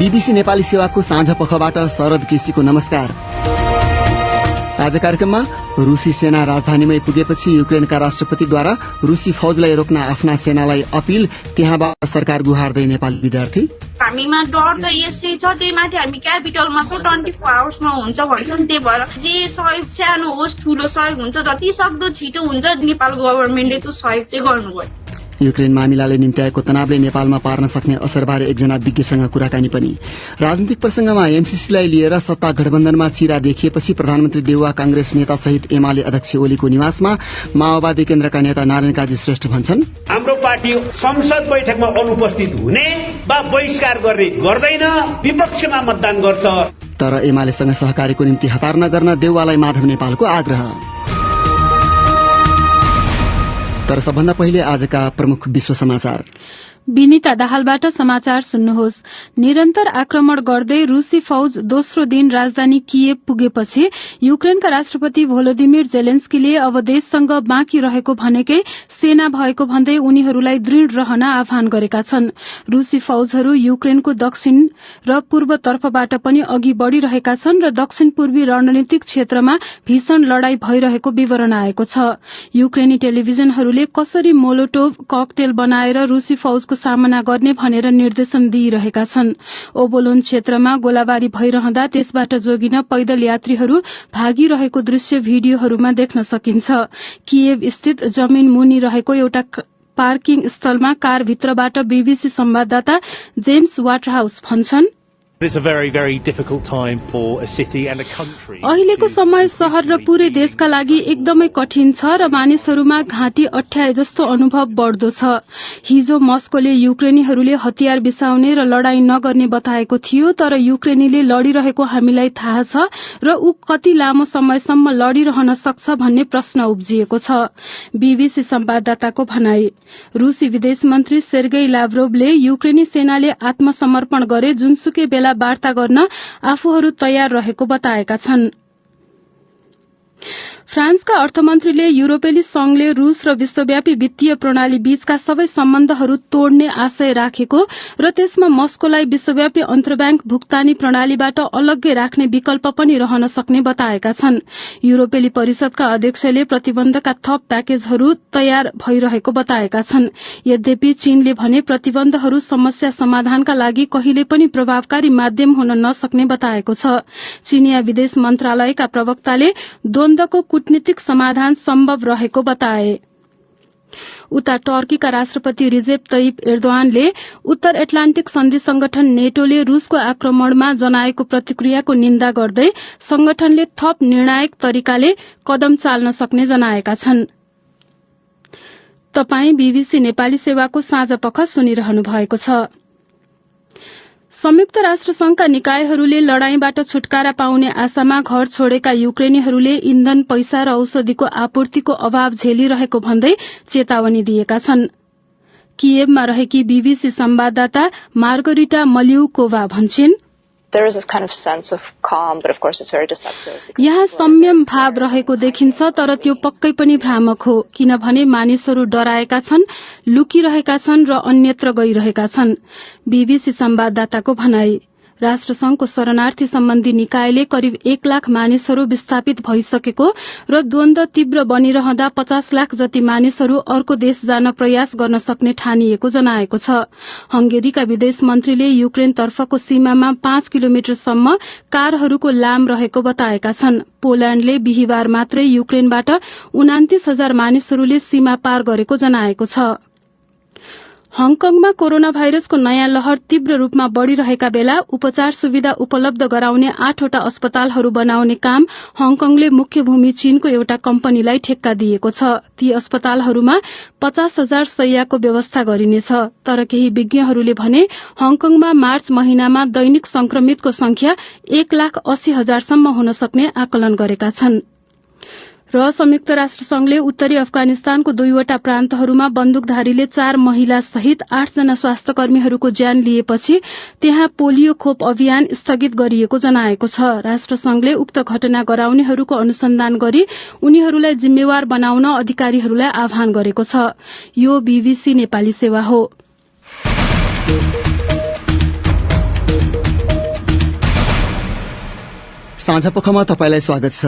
BBC Nepali सेवाको साँझ पखबाट शरद केसीको नमस्कार। आज कार्यक्रममा रुसी सेना राजधानीमै पुगेपछि युक्रेनका राष्ट्रपतिद्वारा रुसी फौजलाई रोक्न आफ्ना सेनालाई अपील, त्यहाँबाट सरकार गुहार्दै नेपाली विद्यार्थी। हामीमा डर त यसै छ, त्यही माथि हामी क्यापिटलमा छ, 24 आवर्समा हुन्छ भन्छन्। त्यही भएर जे सहयोग सानो होस् ठूलो सहयोग हुन्छ, जति सक्दो छिटो हुन्छ नेपाल गभर्नमेन्टले त्यो सहयोग चाहिँ गर्नुभयो। युक्रेन मामिलाले निम्त्याएको तनावले नेपालमा पार्न सक्ने असरबारे एकजना विज्ञसँग कुराकानी पनि। राजनीतिक प्रसंगमा एमसीसीलाई लिएर सत्ता गठबन्धनमा चिरा देखिएपछि प्रधानमन्त्री देउवा कांग्रेस नेता सहित एमाले अध्यक्ष ओलीको निवासमा माओवादी केन्द्रका नेता नारायण काजी श्रेष्ठ भन्छन्, हाम्रो पार्टी संसद बैठकमा अनुपस्थित हुने वा बहिष्कार गर्ने गर्दैन, विपक्षमा मतदान गर्छ। तर एमालेसँग सहकारीको निम्ति हतार नगर्न देउवालाई माधव नेपालको आग्रह। तर सबभन्दा पहिले आजका प्रमुख विश्व समाचार। विनिता दाहालबाट समाचार सुन्नुहोस्। निरन्तर आक्रमण गर्दै रूसी फौज दोस्रो दिन राजधानी किएव पुगेपछि युक्रेनका राष्ट्रपति भोलोदिमिर जेलेन्स्कीले अब देशसँग बाँकी रहेको भनेकै सेना भएको भन्दै उनीहरूलाई दृढ़ रहन आह्वान गरेका छन्। रूसी फौजहरू युक्रेनको दक्षिण र पूर्व तर्फबाट पनि अघि बढ़िरहेका छन् र दक्षिण पूर्वी रणनीतिक क्षेत्रमा भीषण लड़ाई भइरहेको विवरण आएको छ। युक्रेनी टेलिभिजनहरूले कसरी मोलोटोभ ककटेल बनाएर रूसी फौजको सामना गर्ने भनेर निर्देशन दिइरहेका छन्। ओबोलोन क्षेत्रमा गोलाबारी भइरहँदा त्यसबाट जोगिन पैदल यात्रीहरू भागिरहेको दृश्य भिडियोहरूमा देख्न सकिन्छ। किएव स्थित जमिन मुनि रहेको एउटा पार्किङ स्थलमा कारभित्रबाट बीबीसी संवाददाता जेम्स वाटरहाउस भन्छन्, अहिलेको समय शहर र पूरै देशका लागि एकदमै कठिन छ र मानिसहरूमा घाँटी अठ्याए जस्तो अनुभव बढ्दो छ। हिजो मस्कोले युक्रेनीहरूले हतियार बिसाउने र लड़ाई नगर्ने बताएको थियो, तर युक्रेनीले लड़िरहेको हामीलाई थाहा छ र ऊ कति लामो समयसम्म लड़िरहन सक्छ भन्ने प्रश्न उब्जिएको छ। बीबीसी संवाददाताको भनाई। रूसी विदेश मन्त्री सेर्गेई लाभ्रोभले युक्रेनी सेनाले आत्मसमर्पण गरे जुनसुकै बेला वार्ता गर्न आफूहरू तयार रहेको बताएका छन्। फ्रान्सका अर्थमन्त्रीले युरोपेली संघले रूस र विश्वव्यापी वित्तीय प्रणाली बीचका सबै सम्बन्धहरू तोड्ने आशय राखेको र त्यसमा मस्कोलाई विश्वव्यापी अन्तर्ब्याङ्क भुक्तानी प्रणालीबाट अलग्गै राख्ने विकल्प पनि रहन सक्ने बताएका छन्। युरोपेली परिषदका अध्यक्षले प्रतिबन्धका थप प्याकेजहरू तयार भइरहेको बताएका छन्। यद्यपि चीनले भने प्रतिबन्धहरू समस्या समाधानका लागि कहिले पनि प्रभावकारी माध्यम हुन नसक्ने बताएको छ। चीनिया विदेश मन्त्रालयका प्रवक्ताले द्वन्द्वको कूटनीतिक समाधान सम्भव रहेको बताए। उता टर्कीका राष्ट्रपति रिजेप तयिप एर्दोआनले उत्तर एटलान्टिक सन्धि संगठन नेटोले रूसको आक्रमणमा जनाएको प्रतिक्रियाको निन्दा गर्दै संगठनले थप निर्णायक तरिकाले कदम चाल्न सक्ने जनाएका छन्। तपाई बीबीसी नेपाली सेवाको साँझ पख सुनिरहनु भएको छ। संयुक्त राष्ट्र संघका निकायहरूले लड़ाईबाट छुटकारा पाउने आशामा घर छोडेका युक्रेनीहरूले इन्धन, पैसा र औषधिको आपूर्तिको अभाव झेलिरहेको भन्दै चेतावनी दिएका छन्। किएभमा रहेकी बीबीसी संवाददाता मार्गरिटा मलिउकोभा भन्छिन्, यहाँ संयम भाव रहेको देखिन्छ, तर त्यो पक्कै पनि भ्रामक हो, किनभने मानिसहरू डराएका छन्, लुकिरहेका छन् र अन्यत्र गइरहेका छन्। बीबीसी संवाददाताको भनाई। राष्ट्रसंघको शरणार्थी सम्बन्धी निकायले करिब 1 लाख मानिसहरू विस्थापित भइसकेको र द्वन्द्व तीव्र बनिरहँदा 50 लाख जति मानिसहरू अर्को देश जान प्रयास गर्न सक्ने ठानिएको जनाएको छ। हंगेरीका विदेश मन्त्रीले युक्रेन तर्फको सीमामा 5 किलोमिटरसम्म कारहरूको लाम रहेको बताएका छन्। पोल्याण्डले बिहिबार मात्रै युक्रेनबाट 29,000 मानिसहरूले सीमा पार गरेको जनाएको छ। हङकङमा कोरोना भाइरसको नयाँ लहर तीव्र रूपमा बढ़िरहेका बेला उपचार सुविधा उपलब्ध गराउने 8वटा अस्पतालहरू बनाउने काम हङकङले मुख्य भूमि चीनको एउटा कम्पनीलाई ठेक्का दिएको छ। ती अस्पतालहरूमा 50,000 शय्याको व्यवस्था गरिनेछ। तर केही विज्ञहरूले भने हङकङमा मार्च महिनामा दैनिक संक्रमितको संख्या 1,80,000 सम्म हुन सक्ने आकलन गरेका छन्। र संयुक्त राष्ट्र संघले उत्तरी अफगानिस्तानको 2वटा प्रान्तहरूमा बन्दुकधारीले 4 महिला सहित 8 जना स्वास्थ्य कर्मीहरूको ज्यान लिएपछि त्यहाँ पोलियो खोप अभियान स्थगित गरिएको जनाएको छ। राष्ट्रसंघले उक्त घटना गराउनेहरूको अनुसन्धान गरी उनीहरूलाई जिम्मेवार बनाउन अधिकारीहरूलाई आह्वान गरेको छ। यो बीबीसी नेपाली सेवा हो। साँझपखमा तपाईलाई स्वागत छ।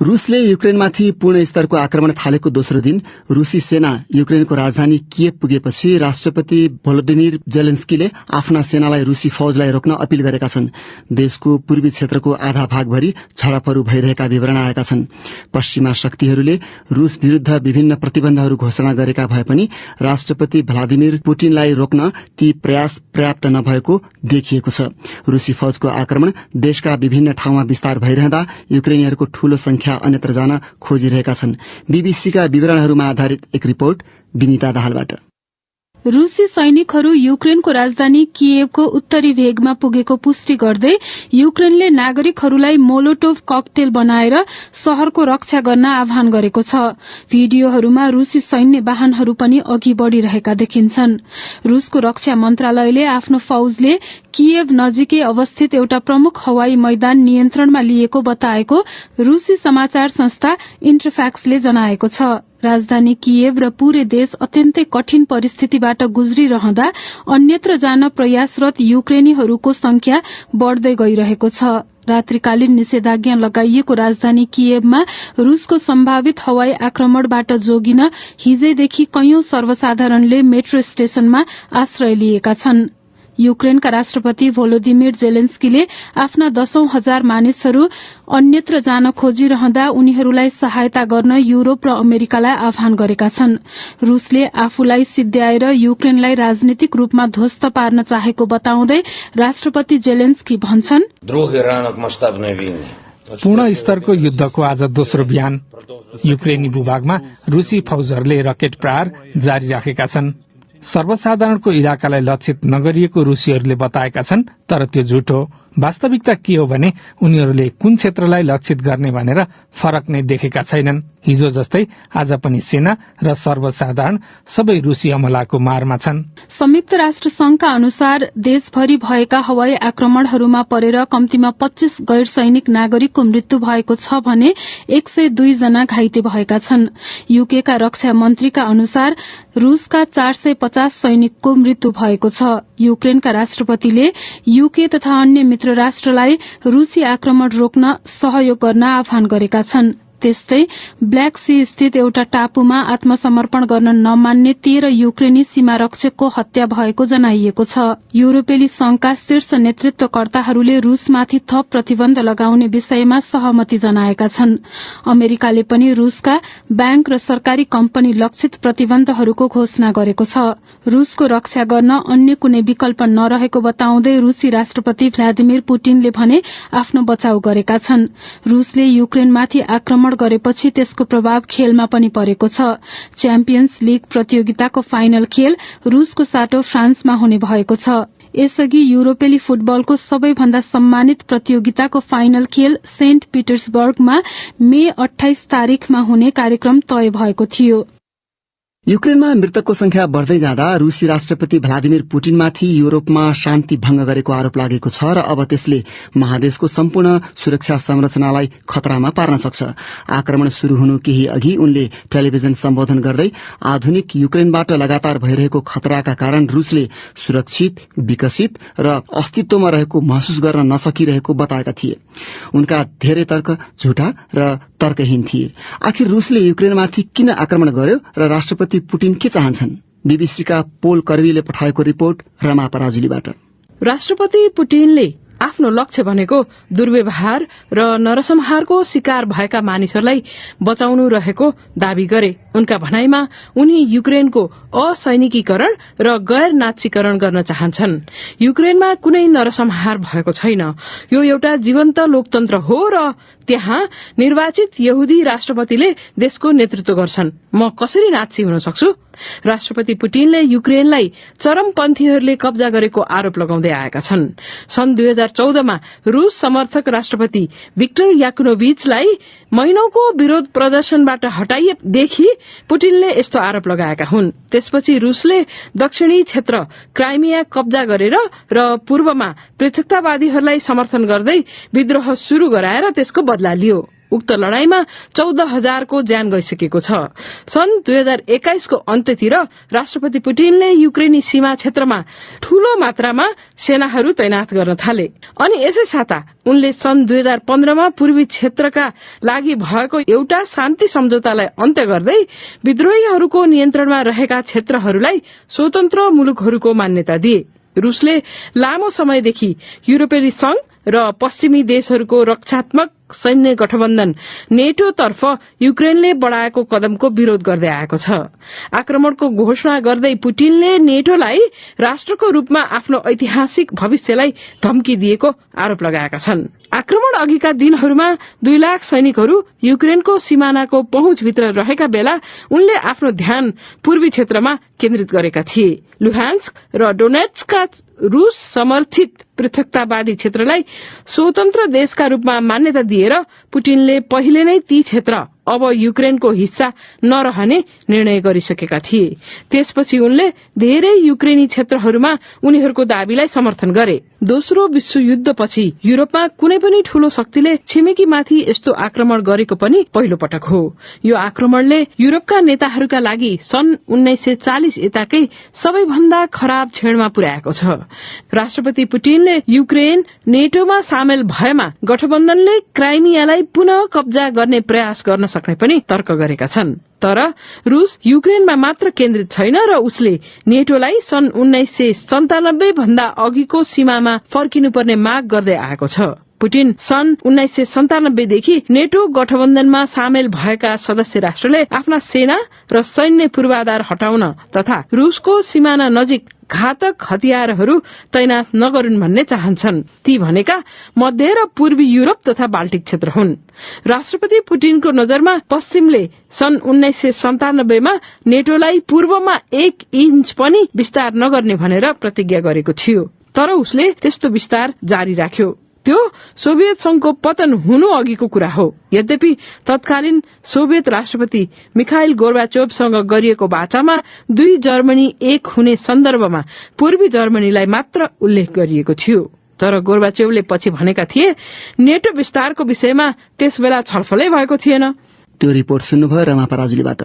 रुसले युक्रेनमाथि पूर्ण स्तरको आक्रमण थालेको दोस्रो दिन रुसी सेना युक्रेनको राजधानी किएभ पुगेपछि राष्ट्रपति भोलोदिमिर जेलेन्स्कीले आफ्ना सेनालाई रुसी फौजलाई रोक्न अपील गरेका छन्। देशको पूर्वी क्षेत्रको आधा भागभरि झडपहरू भइरहेका विवरण आएका छन्। पश्चिमा शक्तिहरूले रुस विरुद्ध विभिन्न प्रतिबन्धहरू घोषणा गरेका भए पनि राष्ट्रपति भ्लादिमिर पुटिनलाई रोक्न ती प्रयास पर्याप्त नभएको देखिएको छ। रुसी फौजको आक्रमण देशका विभिन्न ठाउँमा विस्तार भइरहँदा युक्रेनीहरूको ठूलो संख्या अन्यत्र जान खोजिरहेका छन्। बीबीसीका विवरणहरूमा आधारित एक रिपोर्ट विनिता दाहालबाट। रूसी सैनिकहरू युक्रेनको राजधानी किएभको उत्तरी भेगमा पुगेको पुष्टि गर्दै युक्रेनले नागरिकहरूलाई मोलोटोभ ककटेल बनाएर शहरको रक्षा गर्न आह्वान गरेको छ। भिडियोहरूमा रूसी सैन्य वाहनहरू पनि अघि बढ़िरहेका देखिन्छन्। रूसको रक्षा मन्त्रालयले आफ्नो फौजले किएभ नजिकै अवस्थित एउटा प्रमुख हवाई मैदान नियन्त्रणमा लिएको बताएको रूसी समाचार संस्था इन्टरफ्याक्सले जनाएको छ। राजधानी किएभ र पूरै देश अत्यन्तै कठिन परिस्थितिबाट गुज्रिरहँदा अन्यत्र जान प्रयासरत युक्रेनीहरूको संख्या बढ़दै गइरहेको छ। रात्रिकालीन निषेधाज्ञा लगाइएको राजधानी किएभमा रूसको सम्भावित हवाई आक्रमणबाट जोगिन हिजैदेखि कैयौं सर्वसाधारणले मेट्रो स्टेशनमा आश्रय लिएका छन्। युक्रेनका राष्ट्रपति भोलोदिमिर जेलेन्स्कीले आफ्ना 10,000 मानिसहरू अन्यत्र जान खोजिरहँदा उनीहरूलाई सहायता गर्न युरोप र अमेरिकालाई आह्वान गरेका छन्। रूसले आफूलाई सिद्ध्याएर युक्रेनलाई राजनीतिक रूपमा ध्वस्त पार्न चाहेको बताउँदै राष्ट्रपति जेलेन्स्की भन्छन्, पूर्ण स्तरको युद्धको आज दोस्रो बिहान युक्रेनी भूभागमा रूसी फौजहरूले रकेट प्रहार जारी राखेका छन्। सर्वसाधारणको इलाकालाई लक्षित नगरिएको रूसीहरूले बताएका छन्, तर त्यो झुट हो। वास्तविकता के हो भने उनीहरूले कुन क्षेत्रलाई लक्षित गर्ने भनेर फरक नै देखेका छैनन्। हिजो जस्तै आज पनि सेना र सर्वसाधारण सबै रूसी हमलाको मारमा छन्। संयुक्त राष्ट्र संघका अनुसार देशभरि भएका हवाई आक्रमणहरूमा परेर कम्तीमा 25 गैर सैनिक नागरिकको मृत्यु भएको छ भने 102 जना घाइते भएका छन्। यूकेका रक्षा मन्त्रीका अनुसार रूसका 450 सैनिकको मृत्यु भएको छ। युक्रेनका राष्ट्रपतिले यूके तथा अन्य मित्र राष्ट्रलाई रूसी आक्रमण रोक्न सहयोग गर्न आह्वान गरेका छन्। त्यस्तै ब्ल्याक सी स्थित एउटा टापुमा आत्मसमर्पण गर्न नमान्ने 13 युक्रेनी सीमा रक्षकको हत्या भएको जनाइएको छ। युरोपेली संघका शीर्ष नेतृत्वकर्ताहरूले रूसमाथि थप प्रतिबन्ध लगाउने विषयमा सहमति जनाएका छन्। अमेरिकाले पनि रूसका बैंक र सरकारी कम्पनी लक्षित प्रतिबन्धहरूको घोषणा गरेको छ। रूसको रक्षा गर्न अन्य कुनै विकल्प नरहेको बताउँदै रूसी राष्ट्रपति भ्लादिमिर पुटिनले भने आफ्नो बचाउ गरेका छन्। रूसले युक्रेनमाथि आक्रमण गरेपछि त्यसको प्रभाव खेलमा पनि परेको छ। च्याम्पियन्स लीग प्रतियोगिताको फाइनल खेल रूसको साटो फ्रान्समा हुने भएको छ। यसअघि युरोपेली फुटबलको सबैभन्दा सम्मानित प्रतियोगिताको फाइनल खेल सेन्ट पिटर्सबर्गमा मे 28 तारिखमा हुने कार्यक्रम तय भएको थियो। युक्रेनमा मृतकको संख्या बढ़दै जाँदा रूसी राष्ट्रपति भ्लादिमिर पुटिनमाथि युरोपमा शान्ति भंग गरेको आरोप लागेको छ र अब त्यसले महादेशको सम्पूर्ण सुरक्षा संरचनालाई खतरामा पार्न सक्छ। आक्रमण शुरू हुनु केही अघि उनले टेलिभिजन सम्बोधन गर्दै आधुनिक युक्रेनबाट लगातार भइरहेको खतराका कारण रूसले सुरक्षित, विकसित र अस्तित्वमा रहेको महसुस गर्न नसकिरहेको बताएका थिए। उनका धेरै तर्क झुटा र तर्कहीन थिए। आखिर रूसले युक्रेनमाथि किन आक्रमण गर्यो र राष्ट्रपति पुटिन के चाहन्छन्? बीबीसीका पोल कर्वीले पठाएको रिपोर्ट रमा पराजुलीबाट। राष्ट्रपति पुटिनले आफ्नो लक्ष्य भनेको दुर्व्यवहार र नरसंहारको शिकार भएका मानिसहरूलाई बचाउनु रहेको दावी गरे। उनका भनाइमा उनी युक्रेनको असैनिकीकरण र गैर नाचीकरण गर्न चाहन्छन्। युक्रेनमा कुनै नरसंहार भएको छैन। यो एउटा जीवन्त लोकतन्त्र हो र त्यहाँ निर्वाचित यहुदी राष्ट्रपतिले देशको नेतृत्व गर्छन्। म कसरी नाची हुन सक्छु? राष्ट्रपति पुटिनले युक्रेनलाई चरमपन्थीहरूले कब्जा गरेको आरोप लगाउँदै आएका छन्। सन् 2014 मा रूस समर्थक राष्ट्रपति भिक्टर याकुनोभिचलाई महिनौको विरोध प्रदर्शनबाट हटाइएदेखि पुटिनले यस्तो आरोप लगाएका हुन्। त्यसपछि रूसले दक्षिणी क्षेत्र क्राइमिया कब्जा गरेर र पूर्वमा पृथकतावादीहरूलाई समर्थन गर्दै विद्रोह शुरू गराएर त्यसको बदला लियो। उक्त लडाईँमा 14,000 को ज्यान गइसकेको छ। सन् 2021 को अन्त्यतिर राष्ट्रपति पुटिनले युक्रेनी सीमा क्षेत्रमा ठूलो मात्रामा सेनाहरू तैनात गर्न थाले अनि यसै साता उनले सन् 2015 मा पूर्वी क्षेत्रका लागि भएको एउटा शान्ति सम्झौतालाई अन्त्य गर्दै विद्रोहीहरूको नियन्त्रणमा रहेका क्षेत्रहरूलाई स्वतन्त्र मुलुकहरूको मान्यता दिए। रुसले लामो समयदेखि युरोपेली संघ र पश्चिमी देशहरूको रक्षात्मक सैन्य गठबन्धन नेटो तर्फ युक्रेनले बढ़ाएको कदमको विरोध गर्दै आएको छ। आक्रमणको घोषणा गर्दै पुटिनले नेटोलाई राष्ट्रको रूपमा आफ्नो ऐतिहासिक भविष्यलाई धम्की दिएको आरोप लगाएका छन्। आक्रमण अघिका दिनहरूमा 2 लाख सैनिकहरू युक्रेनको सिमानाको पहुँचभित्र रहेका बेला उनले आफ्नो ध्यान पूर्वी क्षेत्रमा केन्द्रित गरेका थिए। लुहान्स्क र डोनेट्स्कका रूस समर्थित पृथकतावादी क्षेत्रलाई स्वतन्त्र देशका रूपमा मान्यता दिएर पुटिनले पहिले नै ती क्षेत्र अब युक्रेनको हिस्सा नरहने निर्णय गरिसकेका थिए। त्यसपछि उनले धेरै युक्रेनी क्षेत्रहरूमा उनीहरूको दाबीलाई समर्थन गरे। दोस्रो विश्वयुद्धपछि युरोपमा कुनै पनि ठूलो शक्तिले छिमेकीमाथि यस्तो आक्रमण गरेको पनि पहिलो पटक हो। यो आक्रमणले युरोपका नेताहरूका लागि सन् 1940 यताकै सबैभन्दा खराब क्षणमा पुर्याएको छ। राष्ट्रपति पुटिनले युक्रेन नेटोमा सामेल भएमा गठबन्धनले क्राइमियालाई पुनः कब्जा गर्ने प्रयास गर्न सक्ने पनि तर्क गरेका छन्। तर रूस युक्रेनमा मात्र केन्द्रित छैन र उसले नेटोलाई सन् 1997 भन्दा अघिको सीमामा फर्किनुपर्ने माग गर्दै आएको छ। पुटिन सन् 1997 देखि नेटो गठबन्धनमा सामेल भएका सदस्य राष्ट्रले आफ्ना सेना र सैन्य पूर्वाधार हटाउन तथा रूसको सिमाना नजिक घातक हतियारहरू तैनात नगरून् भन्ने चाहन्छन्। ती भनेका मध्य र पूर्वी युरोप तथा बाल्टिक क्षेत्र हुन्। राष्ट्रपति पुटिनको नजरमा पश्चिमले सन् 1997 मा नेटोलाई पूर्वमा 1 इन्च पनि विस्तार नगर्ने भनेर प्रतिज्ञा गरेको थियो। तर उसले त्यस्तो विस्तार जारी राख्यो। त्यो सोभियत संघको पतन हुनु अघिको कुरा हो। यद्यपि तत्कालीन सोभियत राष्ट्रपति मिखाइल गोर्बाचोभसँग गरिएको वाचामा 2 जर्मनी एक हुने सन्दर्भमा पूर्वी जर्मनीलाई मात्र उल्लेख गरिएको थियो। तर गोर्बाचोभले पछि भनेका थिए नेटो विस्तारको विषयमा त्यसबेला छलफलै भएको थिएन। त्यो रिपोर्ट सुन्नुभयो रमा पराजुलीबाट।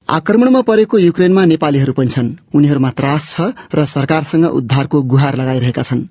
आक्रमणमा परेको युक्रेनमा नेपालीहरू पनि छन्। उनीहरूमा त्रास छ र सरकारसँग उद्धारको गुहार लगाइरहेका छन्।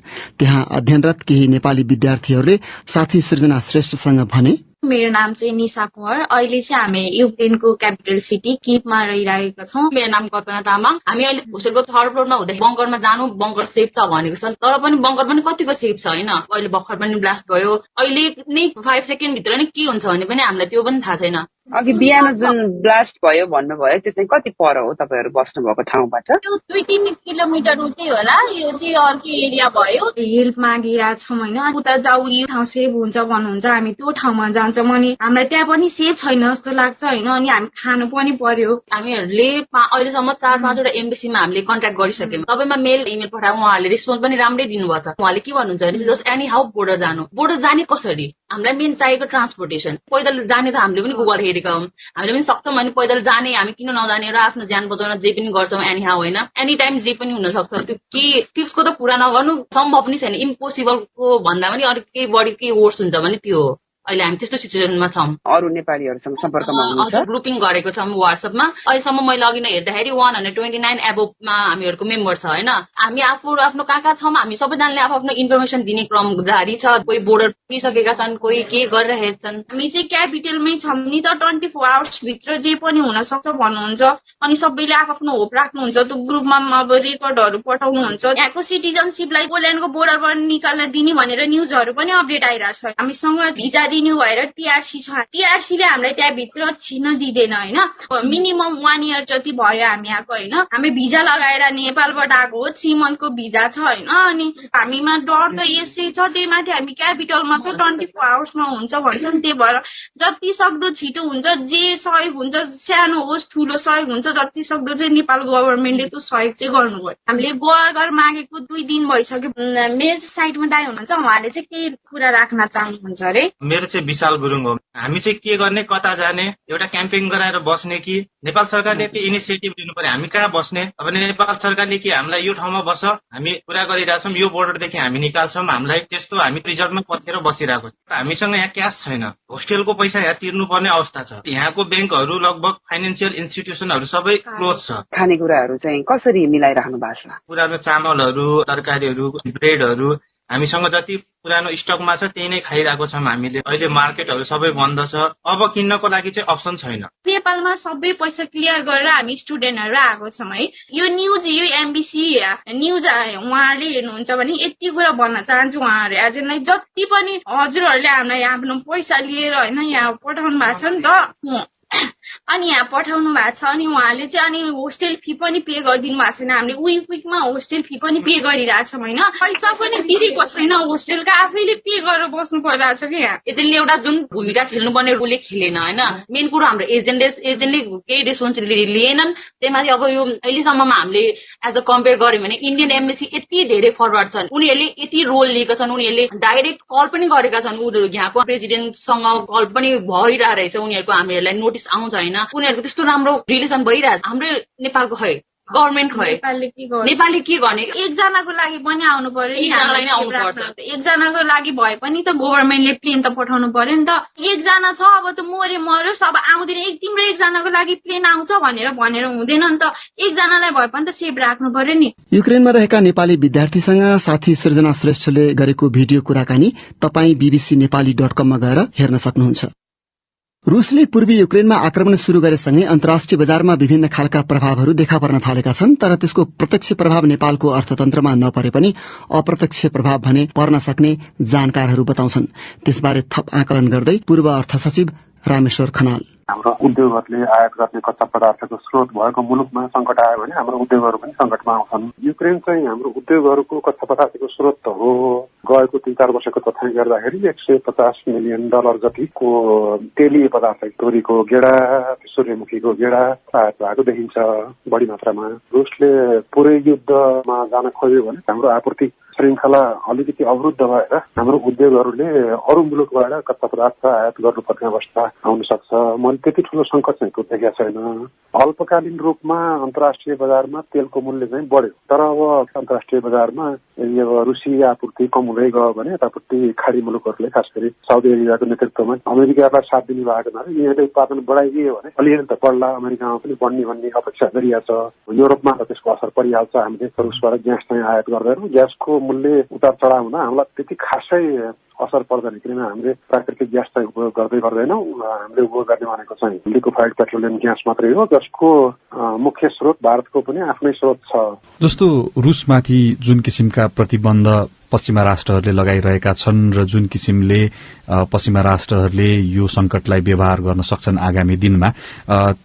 त्यहाँ अध्ययनरत केही नेपाली विद्यार्थीहरूले साथी सृजना श्रेष्ठसँग भने, मेरो नाम चाहिँ निशा कुवर। अहिले चाहिँ हामी युक्रेनको क्यापिटल सिटी किभमा रहिरहेका छौँ। मेरो नाम कल्पना तामाङ। हामी अहिले होस्टेलको 3rd फ्लोरमा हुँदै बङ्करमा जानु, बङ्कर सेफ छ भनेको छ। तर पनि बङ्कर पनि कतिको सेफ छ हैन। अहिले भर्खर पनि ब्लास्ट भयो। अहिले नै 5 सेकेन्ड भित्र नै के हुन्छ भने पनि हामीलाई त्यो पनि थाहा छैन। अघि बिहान जुन ब्लास्ट भयो भन्नुभयो त्यो चाहिँ कति पर हो तपाईहरु बस्नु भएको ठाउँबाट? त्यो 2-3 किलोमिटर उतै होला। यो चाहिँ अर्कै एरिया भयो। हेल्प मागिरहेको छौँ हैन। उता जाऊ, यो ठाउँ सेफ हुन्छ भन्नुहुन्छ, हामी त्यो ठाउँमा जान्छौँ अनि हामीलाई त्यहाँ पनि सेफ छैन जस्तो लाग्छ हैन। अनि हामी खानु पनि पर्यो। हामीहरूले अहिलेसम्म 4-5 वटा एम्बेसीमा हामीले कन्ट्याक्ट गरिसक्यौँ। सबैमा मेल इमेल पठाए उहाँहरूले रेस्पोन्स पनि राम्रै दिनुभएको छ। उहाँले के भन्नुहुन्छ भने जस्ट एनी हाउ बोर्डर जानु। बोर्डर जाने कसरी? हामीलाई मेन चाहिएको ट्रान्सपोर्टेसन। पैदल जाने त हामीले पनि गुगल हेरेका हौँ। हामीले पनि सक्छौँ भने पैदल जाने, हामी किन नजाने र आफ्नो ज्यान बचाउन जे पनि गर्छौँ एनी हाउ हैन। एनी टाइम जे पनि हुन सक्छ। त्यो के फिक्सको त कुरा नगर्नु सम्भव नै छैन। इम्पोसिबलको भन्दा पनि अरू केही बढी केही वर्स हुन्छ भने त्यो हो। अहिले हामी त्यस्तो सिचुएसनमा छौँ। अरू नेपालीहरूसँग सम्पर्कमा हुनुहुन्छ? ग्रुपिङ गरेको छौँ व्हाट्सएपमा। अहिलेसम्म मैले अघि नै हेर्दाखेरि 129 एबोभमा हामीहरूको मेम्बर छ हैन। हामी आफ्नो कहाँ छौँ, हामी सबैजनाले आफ्नो इन्फर्मेसन दिने क्रम जारी छ। कोही बोर्डर पुगिसकेका छन्, कोही के गरिरहेका छन्। हामी चाहिँ क्यापिटलमै छौँ नि त। 24 आवर्स भित्र जे पनि हुन सक्छ भन्नुहुन्छ अनि सबैले आफ्नो होप राख्नुहुन्छ। त्यो ग्रुपमा अब रेकर्डहरू पठाउनुहुन्छ। यहाँको सिटिजनसिपलाई पोल्यान्डको बोर्डरबाट निकाल्न दिने भनेर न्युजहरू पनि अपडेट आइरहेको छ। हामीसँग भिजा रिन्यू भएर टीआरसी छ। टीआरसीले हामीलाई त्यहाँ भित्र छिर्न दिँदैन हैन। मिनिमम 1 इयर जति भयो हामी आएको हैन। हामी भिजा लगाएर नेपालबाट आएको हो। 3 मन्थको भिजा छ हैन। अनि हामीमा डर त यसै छ। त्यही माथि हामी क्यापिटलमा छ, 24 आवर्समा हुन्छ भन्छन्। त्यही भएर जति सक्दो छिटो हुन्छ, जे सहयोग हुन्छ, सानो होस् ठुलो सहयोग हुन्छ, जति सक्दो चाहिँ नेपाल गभर्नमेन्टले त्यो सहयोग चाहिँ गर्नुपर्छ। हामीले घर मागेको 2 दिन भइसक्यो। मेरो साइडमा दाइ हुनुहुन्छ, उहाँले चाहिँ केही कुरा राख्न चाहनुहुन्छ अरे? मेरो चाहिँ विशाल गुरुङ हो। हामी चाहिँ के गर्ने, कता जाने, एउटा क्याम्पिङ गराएर बस्ने कि नेपाल सरकारले त्यो इनिसिएटिभ लिनु पर्यो। हामी कहाँ बस्ने? अब नेपाल सरकारले कि हामीलाई यो ठाउँमा बस, हामी कुरा गरिरहेछौँ, यो बोर्डरदेखि हामी निकाल्छौँ, हामीलाई त्यस्तो हामी रिजर्भमा पर्खेर बसिरहेको छ। हामीसँग यहाँ क्यास छैन, होस्टेलको पैसा यहाँ तिर्नुपर्ने अवस्था छ। यहाँको ब्याङ्कहरू लगभग फाइनेन्सियल इन्स्टिट्युसनहरू सबै क्लोज छ। खानेकुराहरू चाहिँ कसरी मिलाइराख्नु भएको छ? पुरानो चामलहरू, तरकारीहरू, ब्रेडहरू हामीसँग जति पुरानो स्टकमा छ त्यही नै खाइरहेको छौँ हामीले। अहिले मार्केटहरू सबै बन्द छ, अब किन्नको लागि चाहिँ अप्सन छैन। नेपालमा सबै पैसा क्लियर गरेर हामी स्टुडेन्टहरू आएको छौँ है। यो न्युज, यो एमबिसी न्युज उहाँहरूले हेर्नुहुन्छ भने यति कुरा भन्न चाहन्छु, उहाँहरू एजेन्टलाई जति पनि हजुरहरूले हामीलाई आफ्नो पैसा लिएर होइन यहाँ पठाउनु भएको छ नि त, अनि यहाँ पठाउनु भएको छ, अनि उहाँले चाहिँ अनि होस्टेल फी पनि पे गरिदिनु भएको छैन। हामीले विकमा होस्टेल फी पनि पे गरिरहेछौँ होइन, पैसा पनि दिएको छैन, होस्टेलको आफैले पे गरेर बस्नु परिरहेको छ कि यहाँ। एजेन्टले एउटा जुन भूमिका खेल्नुपर्ने उसले खेलेन होइन। मेन कुरो हाम्रो एजेन्टले केही रेस्पोन्सिबिलिटी लिएनन्। त्यहीमाथि अब यो अहिलेसम्ममा हामीले एज अ कम्पेयर गर्यो भने इन्डियन एम्बेसी यति धेरै फरवर्ड छन्, उनीहरूले यति रोल लिएका छन्, उनीहरूले डाइरेक्ट कल पनि गरेका छन्, यहाँको प्रेसिडेन्टसँग कल पनि भइरहेको रहेछ, उनीहरूको हामीहरूलाई नोटिस आउँछ होइन। उनीहरूको त्यस्तो राम्रो रिलेसन भइरहेछ। हाम्रो नेपालको खै गभर्मेन्ट खै नेपालले के गर्ने? एकजनाको लागि पनि आउनु पर्यो, एकजनालाई नै आउनु पर्छ। एकजनाको लागि भए पनि त गभर्मेन्टले प्लेन त पठाउनु पर्यो नि त। एकजना छ अब त मर्योस्, अब आउँदैन, तिम्रो एकजनाको लागि प्लेन आउँछ भनेर हुँदैन नि त। एकजनालाई भए पनि त सेभ राख्नु पर्यो नि। युक्रेनमा रहेका नेपाली विद्यार्थीसँग साथी सृजना श्रेष्ठले गरेको भिडियो कुराकानी तपाईँ bbcnepali.com मा गएर हेर्न सक्नुहुन्छ। रुसले पूर्वी युक्रेनमा आक्रमण शुरू गरेसँगै अन्तर्राष्ट्रिय बजारमा विभिन्न खालका प्रभावहरू देखा पर्न थालेका छन्, तर त्यसको प्रत्यक्ष प्रभाव नेपालको अर्थतन्त्रमा नपरे पनि अप्रत्यक्ष प्रभाव भने पर्न सक्ने जानकारहरू बताउँछन्। त्यसबारे थप आकलन गर्दै पूर्व अर्थ सचिव रामेश्वर खनाल, हाम्रो उद्योगहरूले आयात गर्ने कच्चा पदार्थको स्रोत भएको मुलुकमा संकट आयो भने हाम्रो उद्योगहरू पनि संकटमा आउँछन्। युक्रेन चाहिँ हाम्रो उद्योगहरूको कच्चा पदार्थको स्रोत त हो। गएको 3-4 वर्षको तथ्याङ्क गर्दाखेरि $150 मिलियन जतिको तेलीय पदार्थ, तोरीको गेडा, सूर्यमुखीको गेडा आयात भएको देखिन्छ बढी मात्रामा। रुसले पुरै युद्धमा जान खोज्यो भने हाम्रो आपूर्ति श्रृङ्खला अलिकति अवरुद्ध भएर हाम्रो उद्योगहरूले अरू मुलुकबाट कच्चा पदार्थ आयात गर्नुपर्ने अवस्था आउन सक्छ। मैले त्यति ठुलो सङ्कट चाहिँ देखेको छैन। अल्पकालीन रूपमा अन्तर्राष्ट्रिय बजारमा तेलको मूल्य चाहिँ बढ्यो, तर अब अन्तर्राष्ट्रिय बजारमा अब रुसी आपूर्ति कम हुँदै गयो भने यतापट्टि खाडी मुलुकहरूले, खास गरी साउदी अरेबियाको नेतृत्वमा अमेरिकालाई साथ दिने भएको हुनाले यहाँले उत्पादन बढाइदियो भने अलिअलि त बढ्ला, अमेरिकामा पनि बढ्ने भन्ने अपेक्षा गरिएको छ। युरोपमा त त्यसको असर परिहाल्छ। हामीले रुसबाट ग्यास चाहिँ आयात गर्दैनौँ, ग्यासको मूल्य उतार चढाव हुँदा हामीलाई त्यति खासै असर पर्दैन, किनभने हामीले प्राकृतिक ग्यास चाहिँ उपयोग गर्दैनौँ। हामीले उपयोग गर्ने भनेको चाहिँ लिक्विफाइड पेट्रोलियम ग्यास मात्रै हो, जसको मुख्य स्रोत भारतको पनि आफ्नै स्रोत छ। जस्तो रुसमाथि जुन किसिमका प्रतिबन्ध पश्चिमा राष्ट्रहरूले लगाइरहेका छन् र जुन किसिमले पश्चिमा राष्ट्रहरूले यो संकटलाई व्यवहार गर्न सक्छन् आगामी दिनमा,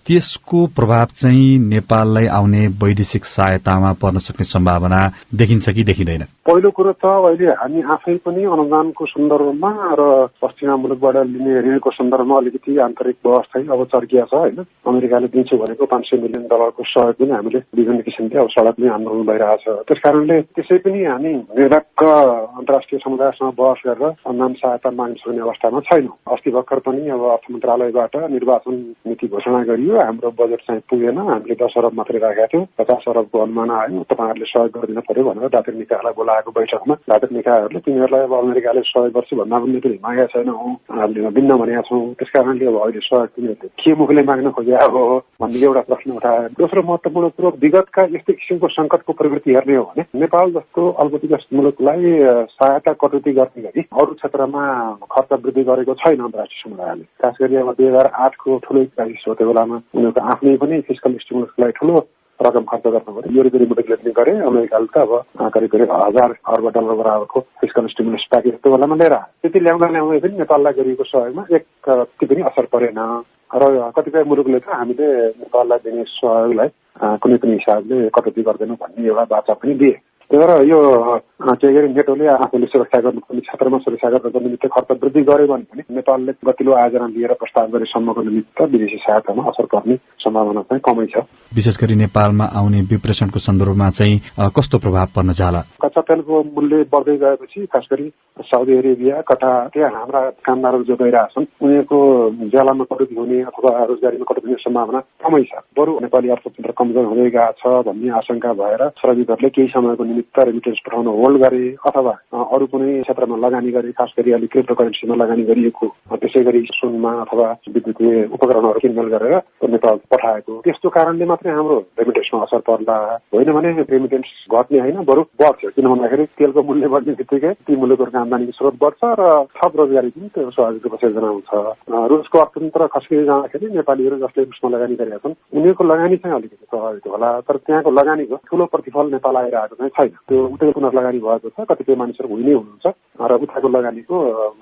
त्यसको प्रभाव चाहिँ नेपाललाई आउने वैदेशिक सहायतामा पर्न सक्ने सम्भावना देखिन्छ कि देखिँदैन? पहिलो कुरो त अहिले हामी आफै पनि अनुदानको सन्दर्भमा र पश्चिमा मुलुकबाट लिने ऋणको सन्दर्भमा अलिकति आन्तरिक बहस चाहिँ अब चर्किया छ होइन। अमेरिकाले दिन्छु भनेको $500 मिलियन सहयोग पनि हामीले विभिन्न किसिमले अब सडकमै आन्दोलन भइरहेछ। त्यसकारणले त्यसै पनि हामी निर्धक्क अन्तर्राष्ट्रिय समुदायसँग बहस गरेर अनुदान सहायता माग्न सक्ने अवस्थामा छैनौँ। अस्ति भर्खर पनि अब अर्थ मन्त्रालयबाट निर्वाचन नीति घोषणा गरियो, हाम्रो बजेट चाहिँ पुगेन, हामीले 10 अरब मात्रै राखेका थियौँ, 50 अरबको अनुमान आयो, तपाईँहरूले सहयोग गरिदिनु पर्यो भनेर दातिर निकायलाई बोलाएको बैठकमा दातिर निकायहरूले तिनीहरूलाई अब अमेरिकाले सहयोग गर्छु भन्दा पनि पनि मागेका छैनौँ, हामीले दिन्न भनेका छौँ। त्यसकारणले अब अहिले सहयोग तिनीहरूले के मुखले माग्न खोजेका हो भन्ने एउटा प्रश्न उठायो। दोस्रो महत्त्वपूर्ण कुरो, विगतका यस्तै किसिमको संकटको प्रवृत्ति हेर्ने हो भने नेपाल जस्तो अल्पविकसित मुलुकलाई सहायता कटौती गर्ने गरी अरू क्षेत्रमा खर्च वृद्धि गरेको छैन अन्तर्राष्ट्रिय समुदायले। खास गरी अब 2008को ठुलो क्राइसिस हो, त्यो बेलामा उनीहरूको आफ्नै पनि फिस्कल स्टिमुलसलाई ठुलो रकम खर्च गर्नु पर्यो। युरोपियन युनियनले पनि गरे, अमेरिकाले त अब करिब $1000 अर्ब बराबरको फिस्कल स्टिमुलस प्याकेज त्यो बेलामा लिएर आयो। त्यति ल्याउँदै पनि नेपाललाई गरिएको सहयोगमा एक कति पनि असर परेन र कतिपय मुलुकले त हामीले नेपाललाई दिने सहयोगलाई कुनै पनि हिसाबले कटौती गर्दैनौँ भन्ने एउटा वाचा पनि दिए। त्यही भएर यो के गरी नेटोले आफूले सुरक्षा गर्नुपर्ने क्षेत्रमा सुरक्षा गर्नको निमित्त खर्च वृद्धि गर्यो भने पनि नेपालले गतिलो आयोजना लिएर प्रस्ताव गरेसम्मको निमित्त विदेशी सहायतामा असर पर्ने सम्भावना चाहिँ कमै छ। विशेष गरी नेपालमा आउने विप्रेषणको सन्दर्भमा चाहिँ कस्तो प्रभाव पर्न जाला? कच्चा तेलको मूल्य बढ्दै गएपछि खास गरी साउदी अरेबिया, कटार, त्यहाँ हाम्रा कामदारहरू जो गइरहेछन् उनीहरूको ज्यालामा कटौती हुने अथवा रोजगारीमा कटौती हुने सम्भावना कमै छ। बरु नेपाली अर्थतन्त्र कमजोर हुँदै गएको छ भन्ने आशंका भएर श्रमिकहरूले केही समयको निमित्त रेमिटेन्स पठाउन होल्ड गरे अथवा अरू कुनै क्षेत्रमा लगानी गरे, खास गरी अलिक क्रिप्टो करेन्सीमा लगानी गरिएको, त्यसै गरी सुनमा अथवा विद्युतीय उपकरणहरू किनमेल गरेर नेपाल पठाएको। त्यस्तो कारणले मात्रै हाम्रो रेमिटेन्समा असर पर्ला, होइन भने रेमिटेन्स घट्ने होइन बरु बढ्छ। किन भन्दाखेरि तेलको मूल्य बढ्ने बित्तिकै ती मूल्यको आम्दानीको स्रोत बढ्छ र थप रोजगारी पनि त्यो स्वाभाविक रूपमा सिर्जना हुन्छ। रुसको अर्थतन्त्र खस्किँदै जाँदाखेरि नेपालीहरू जसले रुसमा लगानी गरेका छन् उनीहरूको लगानी चाहिँ अलिकति प्रभावित होला, तर त्यहाँको लगानीको ठुलो प्रतिफल नेपाल आइरहेको चाहिँ छैन। त्यो उतै पुनर्लगानी भएको छ, कतिपय मानिसहरू हुने हुनुहुन्छ र उताको लगानीको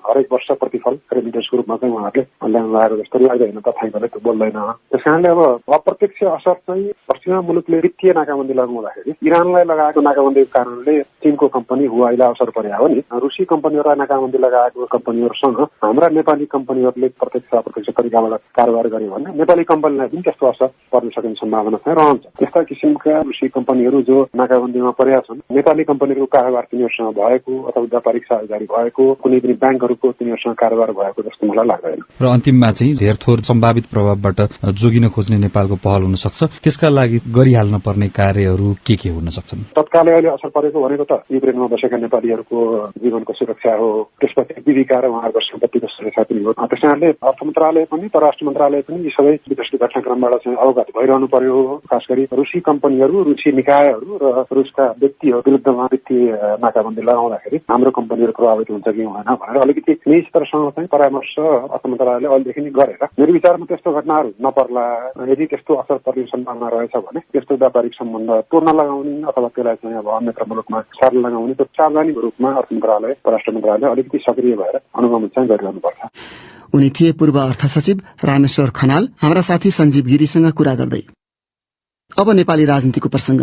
हरेक वर्ष प्रतिफल रेमिटेन्सको रूपमा चाहिँ उहाँहरूले ल्याउनु लागेको जस्तो लाग्दैन, तथ्याङ्कले त्यो बोल्दैन। त्यस कारणले अब अप्रत्यक्ष असर चाहिँ पश्चिमा मुलुकले वित्तीय नाकाबन्दी लगाउँदाखेरि इरानलाई लगाएको नाकाबन्दीको कारणले चीनको कम्पनी हुवाईलाई असर पर्या हो नि। रुसी कम्पनीहरूलाई नाकाबन्दी लगाएको कम्पनीहरूसँग हाम्रा नेपाली कम्पनीहरूले प्रत्यक्ष अप्रत्यक्ष तरिकाबाट कारोबार गर्यो भने नेपाली कम्पनीलाई पनि त्यस्तो असर पर्न सक्ने सम्भावना चाहिँ रहन्छ। त्यस्ता किसिमका रुसी कम्पनीहरू जो नाकाबन्दीमा परेका छन्, नेपाली कम्पनीहरूको कारोबार तिनीहरूसँग भएको अथवा व्यापारिक साझेदारी भएको, कुनै पनि ब्याङ्कहरूको तिनीहरूसँग कारोबार भएको जस्तो मलाई लाग्दैन। र अन्तिममा चाहिँ धेर थोर सम्भावित प्रभावबाट जोगिन खोज्ने नेपालको पहल हुन सक्छ, त्यसका लागि गरिहाल्न पर्ने कार्यहरू के हुन सक्छन्? तत्कालै अहिले असर परेको भनेको त युक्रेनमा बसेका नेपालीहरूको जीवनको सुरक्षा हो, त्यसपछि जीविका र उहाँहरूको सम्पत्तिको सुरक्षा पनि हो। त्यस कारणले अर्थ मन्त्रालय पनि परराष्ट्र मन्त्रालय पनि यी सबै विदेशी घटनाक्रमबाट चाहिँ अवगत भइरहनु पर्यो। खास गरी रुसी कम्पनीहरू, रुसी निकायहरू र रुसका व्यक्तिहरू विरुद्धमा वित्तीय नाकाबन्दी लगाउँदाखेरि हाम्रो कम्पनीहरू प्रभावित हुन्छ कि हुँदैन भनेर अलिकति निजी स्तरसँग चाहिँ परामर्श अर्थ मन्त्रालयले अहिलेदेखि नै गरेर मेरो विचारमा त्यस्तो घटनाहरू नपर्ला। यदि त्यस्तो असर पर्ने सम्भावना रहेछ भने त्यस्तो व्यापारिक सम्बन्ध तोड्न लगाउने अथवा त्यसलाई चाहिँ अब अन्यत्र मुलुकमा सार्न लगाउने त्यो सार्वजनिक रूपमा अर्थ मन्त्रालय परराष्ट्र मन्त्रालय अलिकति सक्रिय भएर अनुगमन चाहिँ गरिरहनुपर्छ। उनी थिए पूर्व अर्थ सचिव रामेश्वर खनाल हाम्रा साथी सञ्जीव गिरीसँग कुरा गर्दै। अब नेपाली राजनीतिको प्रसंग।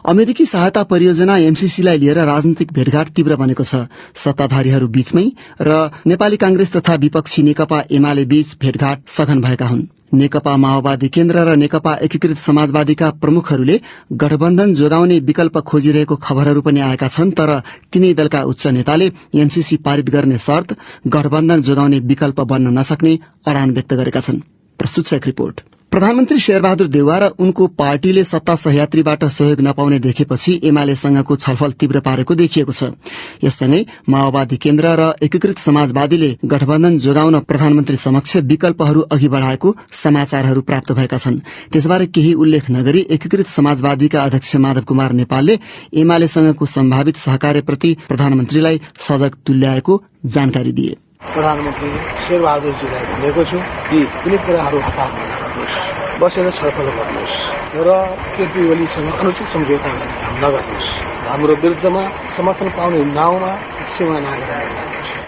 अमेरिकी सहायता परियोजना एमसीसीलाई लिएर राजनीतिक भेटघाट तीव्र बनेको छ। सत्ताधारीहरू बीचमै र नेपाली कांग्रेस तथा विपक्षी नेकपा एमाले बीच भेटघाट सघन भएका हुन्। नेकपा माओवादी केन्द्र र नेकपा एकीकृत समाजवादीका प्रमुखहरूले गठबन्धन जोगाउने विकल्प खोजिरहेको खबरहरू पनि आएका छन्, तर तीनै दलका उच्च नेताले एमसीसी पारित गर्ने शर्त गठबन्धन जोगाउने विकल्प बन्न नसक्ने अडान व्यक्त गरेका छन्। प्रस्तुत छ एक रिपोर्ट। प्रधानमन्त्री शेरबहादुर देउवा र उनको पार्टीले सत्ता सहयात्रीबाट सहयोग नपाउने देखेपछि एमालेसँगको छलफल तीव्र पारेको देखिएको छ। यससँगै माओवादी केन्द्र र एकीकृत समाजवादीले गठबन्धन जोगाउन प्रधानमन्त्री समक्ष विकल्पहरू अघि बढ़ाएको समाचारहरू प्राप्त भएका छन्। त्यसबारे केही उल्लेख नगरी एकीकृत समाजवादीका अध्यक्ष माधव कुमार नेपालले एमालेसँगको सम्भावित सहकार्यप्रति प्रधानमन्त्रीलाई सजग तुल्याएको जानकारी दिए। प्रधानमन्त्री शेरबहादुरजीलाई भनेको छु कि कुनै कुराहरू हतार नगर्नुहोस्, बसेर छलफल गर्नुहोस् र केपी ओलीसँग अनुचित सम्झौता गर्ने काम नगर्नुहोस्। हाम्रो विरुद्धमा समर्थन पाउने नाउँमा सीमा नागेर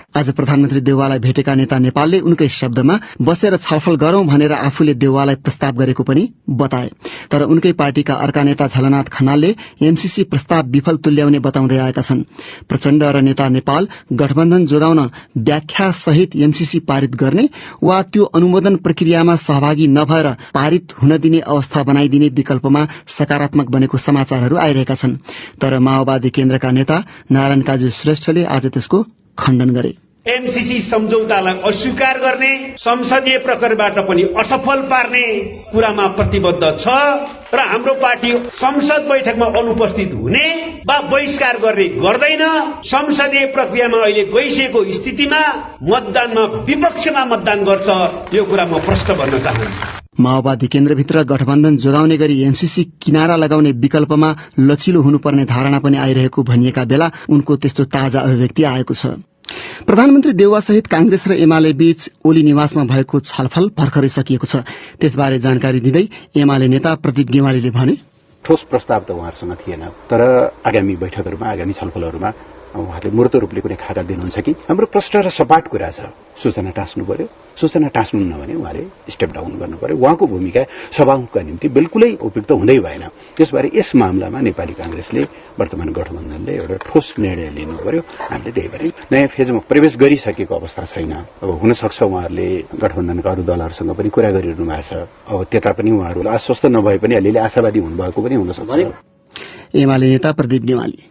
आज प्रधानमन्त्री देउवालाई भेटेका नेता नेपालले उनकै शब्दमा बसेर छलफल गरौं भनेर आफूले देउवालाई प्रस्ताव गरेको पनि बताए। तर उनकै पार्टीका अर्का नेता झलनाथ खनालले एमसीसी प्रस्ताव विफल तुल्याउने बताउँदै आएका छन्। प्रचण्ड र नेता नेपाल गठबन्धन जोगाउन व्याख्या सहित एमसीसी पारित गर्ने वा त्यो अनुमोदन प्रक्रियामा सहभागी नभएर पारित हुन दिने अवस्था बनाइदिने विकल्पमा सकारात्मक बनेको समाचारहरू आइरहेका छन्। तर माओवादी केन्द्रका नेता नारायण काजी श्रेष्ठले आज त्यसको खण्डन गरे। एमसीसी सम्झौतालाई अस्वीकार गर्ने, संसदीय प्रक्रियाबाट पनि असफल पार्ने कुरामा प्रतिबद्ध छ र हाम्रो पार्टी संसद बैठकमा अनुपस्थित हुने वा बहिष्कार गर्ने गर्दैन। संसदीय प्रक्रियामा अहिले गइसकेको स्थितिमा मतदानमा विपक्षमा मतदान गर्छ, यो कुरा म प्रश्न भन्न चाहन्छु। माओवादी केन्द्रभित्र गठबन्धन जोगाउने गरी एमसीसी किनारा लगाउने विकल्पमा लचिलो हुनुपर्ने धारणा पनि आइरहेको भनिएका बेला उनको त्यस्तो ताजा अभिव्यक्ति आएको छ। प्रधानमन्त्री देउवा सहित कांग्रेस र एमाले बीच ओली निवासमा भएको छलफल भर्खरै सकिएको छ। त्यसबारे जानकारी दिँदै एमाले नेता प्रदीप गेवालीले भने, ठोस प्रस्ताव त उहाँहरूसँग थिएन, तर आगामी बैठकहरूमा आगामी छलफलहरूमा उहाँले मूर्त रूपले कुनै खाता दिनुहुन्छ कि? हाम्रो प्रश्न र सपाट कुरा छ। सूचना टाँस्नु पर्यो, सूचना टाँस्नु नभने उहाँले स्टेप डाउन गर्नु पर्यो। उहाँको भूमिका सभामुखका निम्ति बिल्कुलै उपयुक्त हुँदै भएन। त्यसबारे यस मामलामा नेपाली कांग्रेसले वर्तमान गठबन्धनले एउटा ठोस निर्णय लिनु पर्यो। हामीले त्यही भएर नयाँ फेजमा प्रवेश गरिसकेको अवस्था छैन। अब हुनसक्छ उहाँहरूले गठबन्धनका अरू दलहरूसँग पनि कुरा गरिरहनु भएको छ। अब त्यता पनि उहाँहरू आश्वस्त नभए पनि अलिअलि आशावादी हुनुभएको पनि हुनसक्छ। एमाले नेता प्रदीप नेवाली।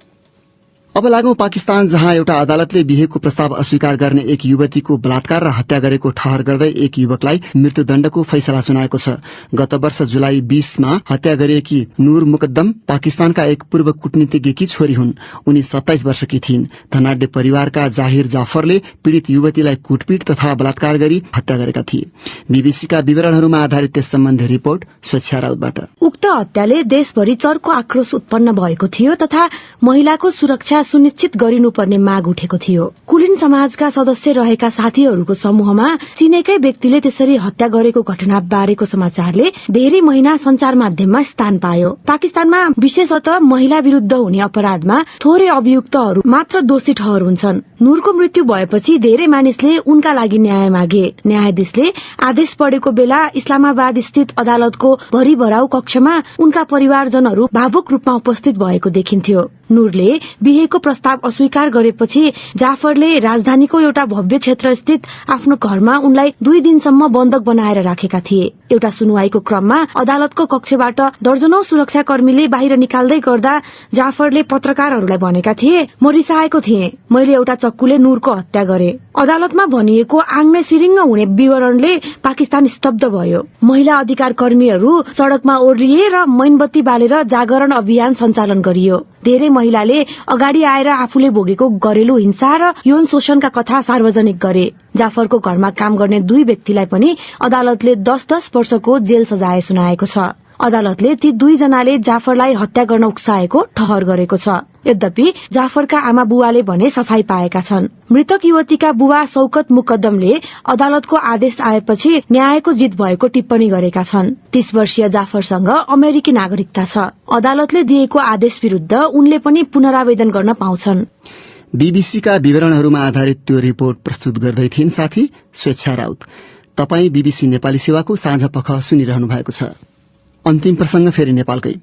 अब लागौं पाकिस्तान, जहाँ एउटा अदालतले बिहेको प्रस्ताव अस्वीकार गर्ने एक युवतीको बलात्कार र हत्या गरेको ठहर गर्दै एक युवकलाई मृत्युदण्डको फैसला सुनाएको छ। गत वर्ष जुलाई 20 मा हत्या गरिएकी नूर मुकद्दम पाकिस्तानका एक पूर्व कूटनीतिज्ञकी छोरी हुन्। उनी 27 वर्षकी थिइन्। धनाढ्य परिवारका जाहिर जाफरले पीड़ित युवतीलाई कुटपिट तथा बलात्कार गरी हत्या गरेका थिए। बीबीसीका विवरणहरूमा आधारित त्यस सम्बन्धी रिपोर्ट स्वेच्छा राउतबाट। उक्त हत्याले देशभरि चर्को आक्रोश उत्पन्न भएको थियो तथा महिलाको सुरक्षा सुनिश्चित गरिनुपर्ने माग उठेको थियो। कुलीन समाजका सदस्य रहेका साथीहरूको समूहमा चिनेकै व्यक्तिले त्यसरी हत्या गरेको घटना बारेको समाचारले धेरै महिना संचार माध्यममा स्थान पायो। पाकिस्तानमा विशेषतः महिला विरुद्ध हुने अपराधमा थोरै अभियुक्तहरू मात्र दोषी ठहर हुन्छन्। नूरको मृत्यु भएपछि धेरै मानिसले उनका लागि न्याय मागे। न्यायाधीशले आदेश पढेको बेला इस्लामाबाद स्थित अदालतको भरिभराउ कक्षमा उनका परिवारजनहरू भावुक रूपमा उपस्थित भएको देखिन्थ्यो। नूरले बिहेको प्रस्ताव अस्वीकार गरेपछि जाफरले राजधानीको एउटा भव्य क्षेत्र स्थित आफ्नो घरमा उनलाई 2 दिनसम्म बन्धक बनाएर राखेका थिए। एउटा सुनवाईको क्रममा अदालतको कक्षबाट दर्जनौं सुरक्षाकर्मीले बाहिर निकाल्दै गर्दा जाफरले पत्रकारहरूलाई भनेका थिए, म रिसाएको थिएँ, मैले एउटा चक्कुले नूरको हत्या गरे। अदालतमा भनिएको आङ्ने सिरिङ्ग हुने विवरणले पाकिस्तान स्तब्ध भयो। महिला अधिकार कर्मीहरू सड़कमा ओर्लिए र मैनबत्ती बालेर जागरण अभियान सञ्चालन गरियो। धेरै महिलाले अगाडि आएर आफूले भोगेको घरेलु हिंसा र यौन शोषणका कथा सार्वजनिक गरे। जाफरको घरमा काम गर्ने 2 व्यक्तिलाई पनि अदालतले 10-10 वर्षको जेल सजाय सुनाएको छ। अदालतले ती 2 जनाले जाफरलाई हत्या गर्न उक्साएको ठहर गरेको छ। यद्यपि जाफरका आमा बुवाले भने सफाई पाएका छन्। मृतक युवतीका बुवा शौकत मुकद्दमले अदालतको आदेश आएपछि न्यायको जित भएको टिप्पणी गरेका छन्। 30 वर्षीय जाफरसँग अमेरिकी नागरिकता छ। अदालतले दिएको आदेश विरुद्ध उनले पनि पुनरावेदन गर्न पाउँछन्। बीबीसीका विवरणहरूमा आधारित त्यो रिपोर्ट प्रस्तुत गर्दै थिइन् साथी स्वेच्छा राउत। तपाई बीबीसी नेपाली सेवाको साँझ पख सुनिरहनु भएको छ। अन्तिम प्रसंग फेरि नेपालकै।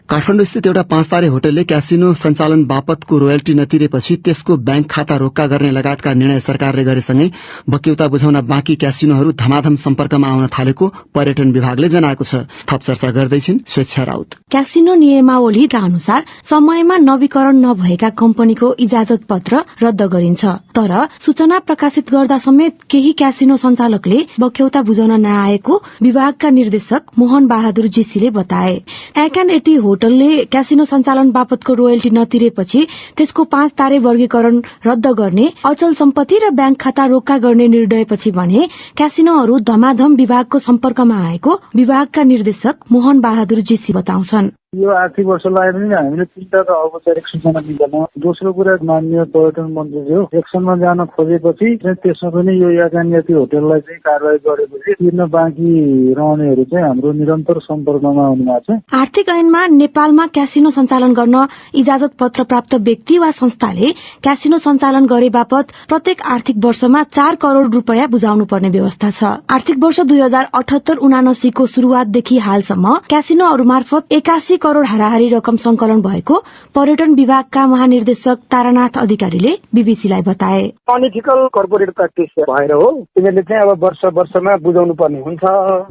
काठमाडौँ स्थित एउटा 5 तारे होटलले क्यासिनो सञ्चालन बापतको रोयल्टी नतिरेपछि त्यसको ब्याङ्क खाता रोक्का गर्ने लगायतका निर्णय सरकारले गरेसँगै बक्यौता बुझाउन बाँकी क्यासिनोहरू धमाधम सम्पर्कमा आउन थालेको पर्यटन विभागले जनाएको छ। थप चर्चा गर्दैछिन् स्वेच्छा राउत। क्यासिनो नियमावली अनुसार समयमा नवीकरण नभएका कम्पनीको इजाजत पत्र रद्द गरिन्छ। तर सूचना प्रकाशित गर्दा समेत केही क्यासिनो सञ्चालकले बक्यौता बुझाउन नआएको विभागका निर्देशक मोहन बहादुर जीसीले बताए। एकानएटी होटलले क्यासिनो सञ्चालन बापतको रोयल्टी नतिरेपछि त्यसको 5 तारे वर्गीकरण रद्द गर्ने, अचल सम्पत्ति र ब्याङ्क खाता रोक्का गर्ने निर्णयपछि भने क्यासिनोहरू धमाधम विभागको सम्पर्कमा आएको विभागका निर्देशक मोहन बहादुर जीसी बताउँछन्। यो आर्थिक वर्ष लागेर पनि हामीले 3टा त औपचारिक सूचना दिन्छौँ। दोस्रो कुरा माननीय पर्यटन मन्त्रीज्यू एक्सनमा जान खोजेपछि त्यसमा पनि यो एकानएटी होटललाई चाहिँ कारबाही गरेपछि तिर्न बाँकी रहनेहरू चाहिँ हाम्रो निरन्तर सम्पर्कमा आउनुभएको छ। आर्थिक ऐनमा नेपालमा क्यासिनो सञ्चालन गर्न इजाजत पत्र प्राप्त व्यक्ति वा संस्थाले क्यासिनो सञ्चालन गरे बापत प्रत्येक आर्थिक वर्षमा 4 करोड़ रुपैयाँ बुझाउनु पर्ने व्यवस्था छ। आर्थिक वर्ष 2078-79 को शुरूआतदेखि हालसम्म क्यासिनोहरू मार्फत 81 करोड़ हाराहारी रकम संकलन भएको पर्यटन विभागका महानिर्देशक तारानाथ अधिकारीले बीबीसीलाई बताए। अनइथिकल कर्पोरेट प्र्याक्टिस भएर हो, तिमीले चाहिँ अब वर्षमा बुझाउनु पर्ने हुन्छ।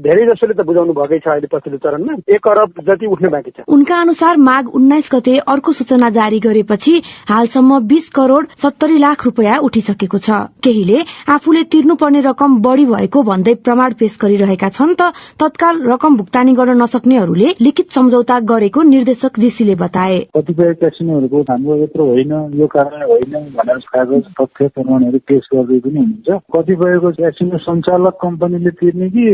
धेरै जसोले त बुझाउनु भएकै छ अहिले पछिल्लो चरणमा 1 अरब जति उठ्ने बाँकी छ। उनका अनुसार माघ 19 गते अर्को सूचना जारी गरेपछि हालसम्म 20 करोड़ 70 लाख रुपैयाँ उठिसकेको छ। केहीले आफूले तिर्नुपर्ने रकम बढी भएको भन्दै प्रमाण पेश गरिरहेका छन् त तत्काल रकम भुक्तानी गर्न नसक्नेहरूले लिखित सम्झौता गरेको निर्देशक जीसीले बताए। कतिपय क्यासिनोहरूको हाम्रो यत्रो होइन, यो कारण होइन भनेर कागज तथ्य प्रमाणहरू पेश गर्दै पनि हुन्छ। कतिपयको क्यासिनो सञ्चालक कम्पनीले तिर्ने कि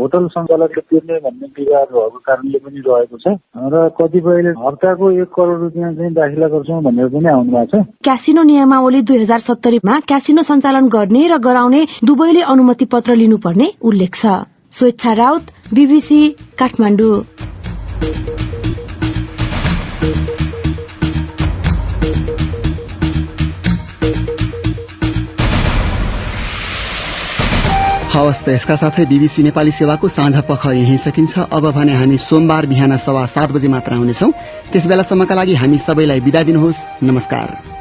होटल सञ्चालकले तिर्ने भन्ने विवाद भएको कारणले पनि रहेको छ र कतिपयले हप्ताको 1 करोड़ रुपियाँ चाहिँ दाखिला गर्छौं भनेर पनि आउनु भएको छ। क्यासिनो नियमावली 2070 मा क्यासिनो सञ्चालन गर्ने र गराउने दुवैले अनुमति पत्र लिनुपर्ने उल्लेख छ। स्वेच्छा राउत, बीबीसी काठमाडौँ। हवस् त यसका साथै बीबीसी नेपाली सेवाको साँझ पख यही सकिन्छ। अब भने हामी सोमबार बिहान 7:15 बजे मात्र आउनेछौं। त्यसबेलासम्मका लागि हामी सबैलाई बिदा दिनुहोस्। नमस्कार।